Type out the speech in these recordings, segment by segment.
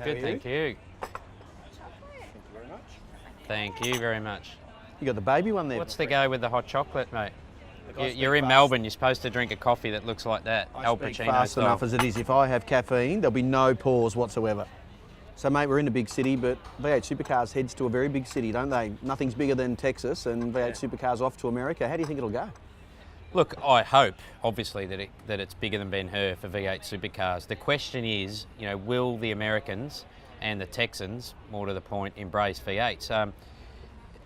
Good, thank you. Thank you very much. Thank you very much. You got the baby one there. What's the go with the hot chocolate, mate? Look, You're in Melbourne, you're supposed to drink a coffee that looks like that, Al Pacino fast style. enough as it is. If I have caffeine, there'll be no pause whatsoever. So, mate, we're in a big city, but V8 Supercars heads to a very big city, don't they? Nothing's bigger than Texas, and V8 Supercars off to America. How do you think it'll go? Look, I hope, obviously, that it's bigger than Ben-Hur for V8 Supercars. The question is, you know, will the Americans and the Texans, more to the point, embrace V8s?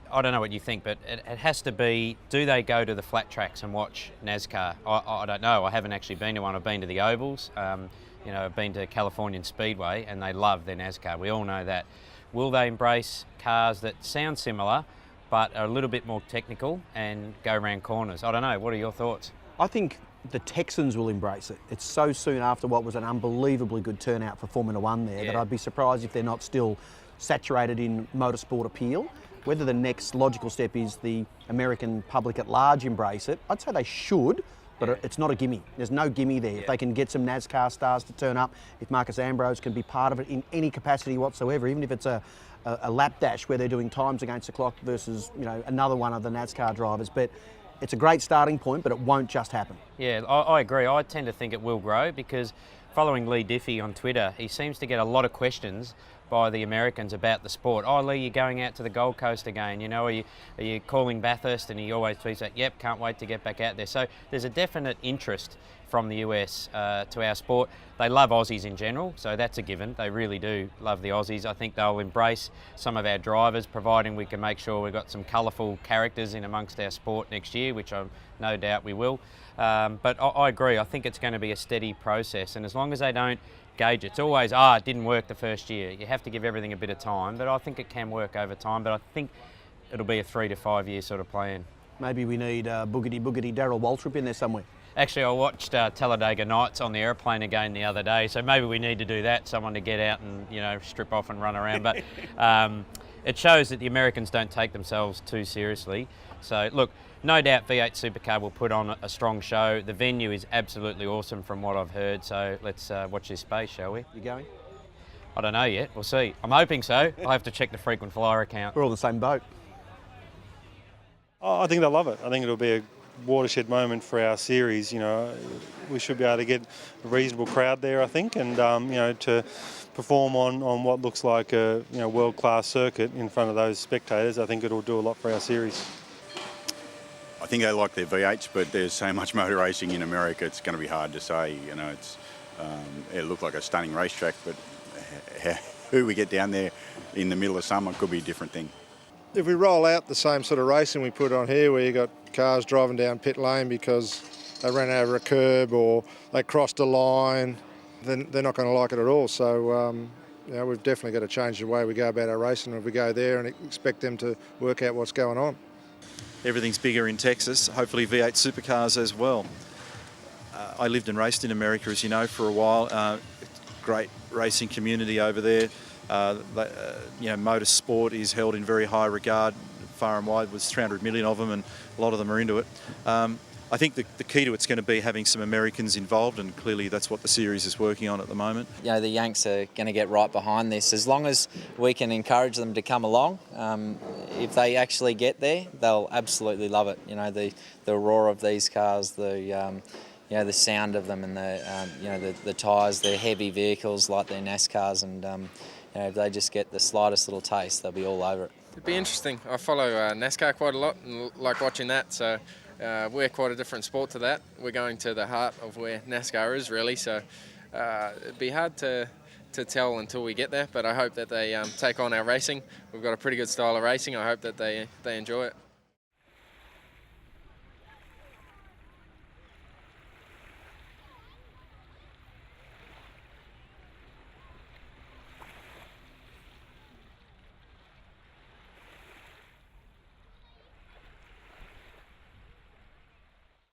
I don't know what you think, but it has to be, do they go to the flat tracks and watch NASCAR? I don't know. I haven't actually been to one. I've been to the ovals. You know, I've been to Californian Speedway, and they love their NASCAR. We all know that. Will they embrace cars that sound similar, but are a little bit more technical and go around corners? I don't know. What are your thoughts? I think the Texans will embrace it. It's so soon after what was an unbelievably good turnout for Formula One there that I'd be surprised if they're not still saturated in motorsport appeal. Whether the next logical step is the American public at large embrace it, I'd say they should, but it's not a gimme. There's no gimme there. If they can get some NASCAR stars to turn up, if Marcus Ambrose can be part of it in any capacity whatsoever, even if it's a lap dash where they're doing times against the clock versus, you know, another one of the NASCAR drivers. But it's a great starting point, but it won't just happen. Yeah, I agree. I tend to think it will grow because following Lee Diffie on Twitter, he seems to get a lot of questions by the Americans about the sport. Oh, Lee, you're going out to the Gold Coast again. You know, are you calling Bathurst? And he always tweets that, yep, can't wait to get back out there. So there's a definite interest from the US to our sport. They love Aussies in general, so that's a given. They really do love the Aussies. I think they'll embrace some of our drivers, providing we can make sure we've got some colourful characters in amongst our sport next year, which I'm no doubt we will. But I agree. I think it's going to be a steady process, and as long as they don't gauge it, it's always, it didn't work the first year. You have to give everything a bit of time, but I think it can work over time. But I think it'll be a 3 to 5 year sort of plan. Maybe we need boogity Darryl Waltrip in there somewhere. Actually, I watched Talladega Nights on the airplane again the other day, so maybe we need to do that, someone to get out and, you know, strip off and run around. But it shows that the Americans don't take themselves too seriously. So, look, no doubt V8 Supercar will put on a strong show. The venue is absolutely awesome from what I've heard, so let's watch this space, shall we? You going? I don't know yet. We'll see. I'm hoping so. I'll have to check the frequent flyer account. We're all in the same boat. Oh, I think they'll love it. I think it'll be a watershed moment for our series. You know, we should be able to get a reasonable crowd there, I think, and you know, to perform on what looks like a world-class circuit in front of those spectators. I think it'll do a lot for our series. I think they like their V8s, but there's so much motor racing in America, it's going to be hard to say. You know, it looked like a stunning racetrack, but who we get down there in the middle of summer could be a different thing. If we roll out the same sort of racing we put on here, where you got cars driving down pit lane because they ran over a curb or they crossed a line, then they're not going to like it at all. So, you know, we've definitely got to change the way we go about our racing if we go there and expect them to work out what's going on. Everything's bigger in Texas, hopefully V8 Supercars as well. I lived and raced in America, as you know, for a while. Great racing community over there. You know, motorsport is held in very high regard far and wide. There's 300 million of them, and a lot of them are into it. I think the key to it's going to be having some Americans involved, and clearly that's what the series is working on at the moment. You know, the Yanks are going to get right behind this. As long as we can encourage them to come along, if they actually get there, they'll absolutely love it. You know, the roar of these cars, you know, the sound of them, and the tyres. They're heavy vehicles like their NASCARs, and you know, if they just get the slightest little taste, they'll be all over it. It'd be interesting. I follow NASCAR quite a lot and like watching that, so we're quite a different sport to that. We're going to the heart of where NASCAR is, really, so it'd be hard to tell until we get there, but I hope that they take on our racing. We've got a pretty good style of racing. I hope that they enjoy it.